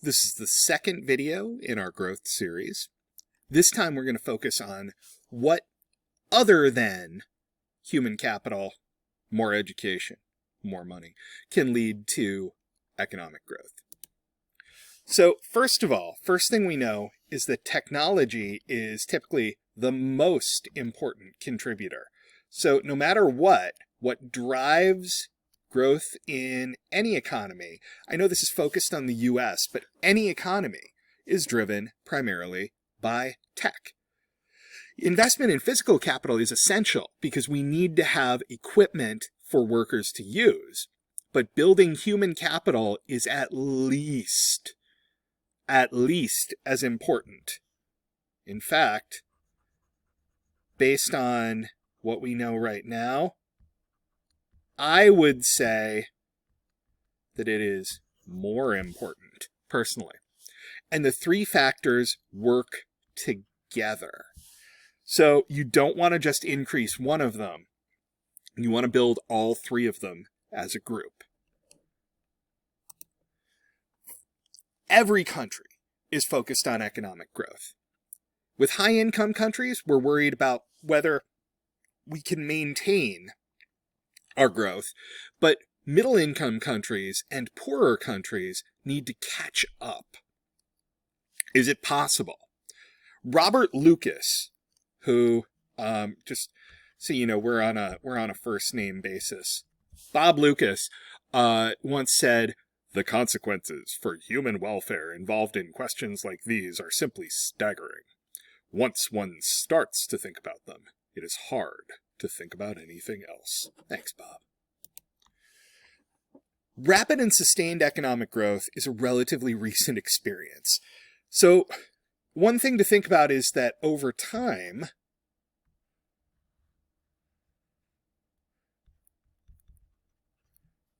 This is the second video in our growth series. This time we're going to focus on what other than human capital, more education, more money, can lead to economic growth. So first of all, first thing we know is that technology is typically the most important contributor. So no matter what drives growth in any economy, I know this is focused on the US, but any economy is driven primarily by tech. Investment in physical capital is essential because we need to have equipment for workers to use, but building human capital is at least as important. In fact, based on what we know right now, I would say that it is more important, personally. And the three factors work together. So you don't want to just increase one of them. You want to build all three of them as a group. Every country is focused on economic growth. With high-income countries, we're worried about whether we can maintain our growth, but middle-income countries and poorer countries need to catch up. Is it possible? Robert Lucas, who, just so you know, we're on a first name basis. Bob Lucas once said, "The consequences for human welfare involved in questions like these are simply staggering. Once one starts to think about them, it is hard to think about anything else." Thanks, Bob. Rapid and sustained economic growth is a relatively recent experience. So one thing to think about is that over time,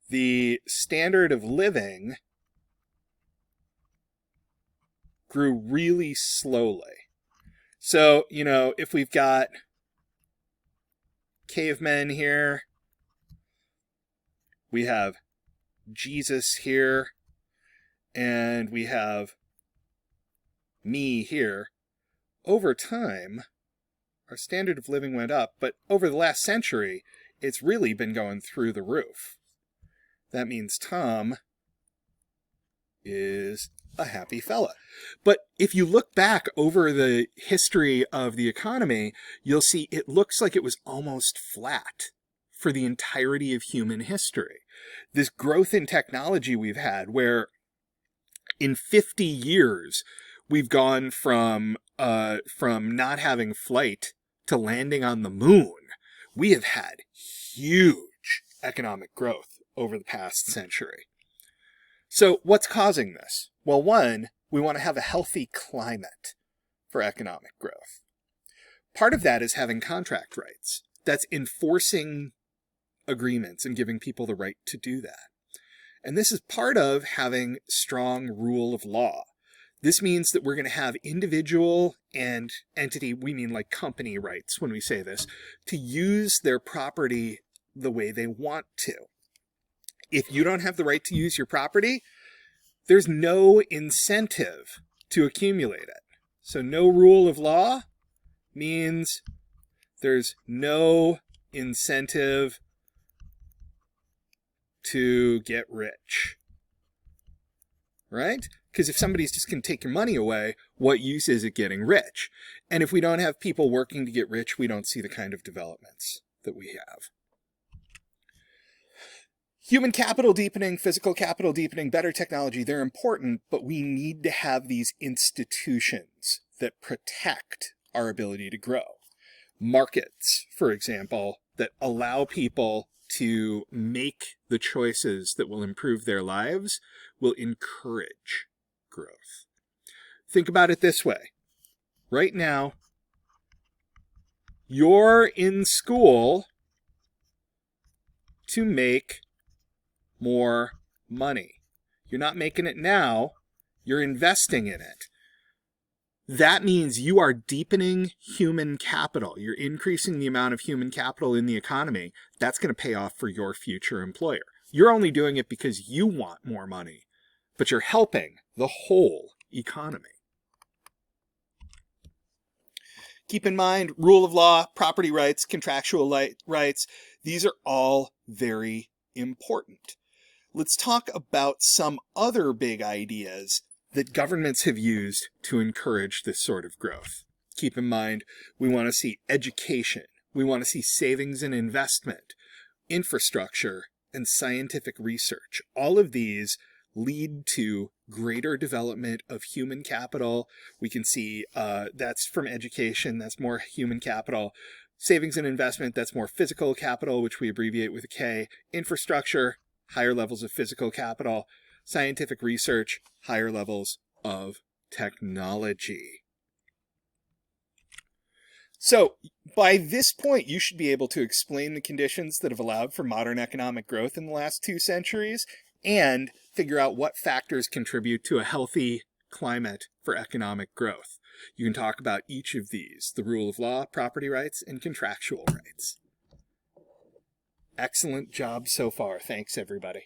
the standard of living grew really slowly. So, you know, if we've got cavemen here, we have Jesus here, and we have me here. Over time, our standard of living went up, but over the last century, it's really been going through the roof. That means Tom is a happy fella. But if you look back over the history of the economy, you'll see it looks like it was almost flat for the entirety of human history. This growth in technology we've had, where in 50 years, we've gone from not having flight to landing on the moon. We have had huge economic growth over the past century. So what's causing this? Well, one, we want to have a healthy climate for economic growth. Part of that is having contract rights. That's enforcing agreements and giving people the right to do that. And this is part of having strong rule of law. This means that we're going to have individual and entity, we mean like company rights when we say this, to use their property the way they want to. If you don't have the right to use your property, there's no incentive to accumulate it. So no rule of law means there's no incentive to get rich, right? Because if somebody's just going to take your money away, what use is it getting rich? And if we don't have people working to get rich, we don't see the kind of developments that we have. Human capital deepening, physical capital deepening, better technology, they're important, but we need to have these institutions that protect our ability to grow. Markets, for example, that allow people to make the choices that will improve their lives will encourage growth. Think about it this way. Right now, you're in school to make more money. You're not making it now, you're investing in it. That means you are deepening human capital. You're increasing the amount of human capital in the economy. That's going to pay off for your future employer. You're only doing it because you want more money. but you're helping the whole economy. Keep in mind, rule of law, property rights, contractual rights, these are all very important. Let's talk about some other big ideas that governments have used to encourage this sort of growth. Keep in mind, we want to see education, we want to see savings and investment, infrastructure, and scientific research. All of these lead to greater development of human capital. We can see that's from education, that's more human capital. Savings and investment, that's more physical capital, which we abbreviate with a K. Infrastructure, higher levels of physical capital. Scientific research, higher levels of technology. So, by this point, you should be able to explain the conditions that have allowed for modern economic growth in the last 2 centuries and figure out what factors contribute to a healthy climate for economic growth. You can talk about each of these, the rule of law, property rights, and contractual rights. Excellent job so far. Thanks, everybody.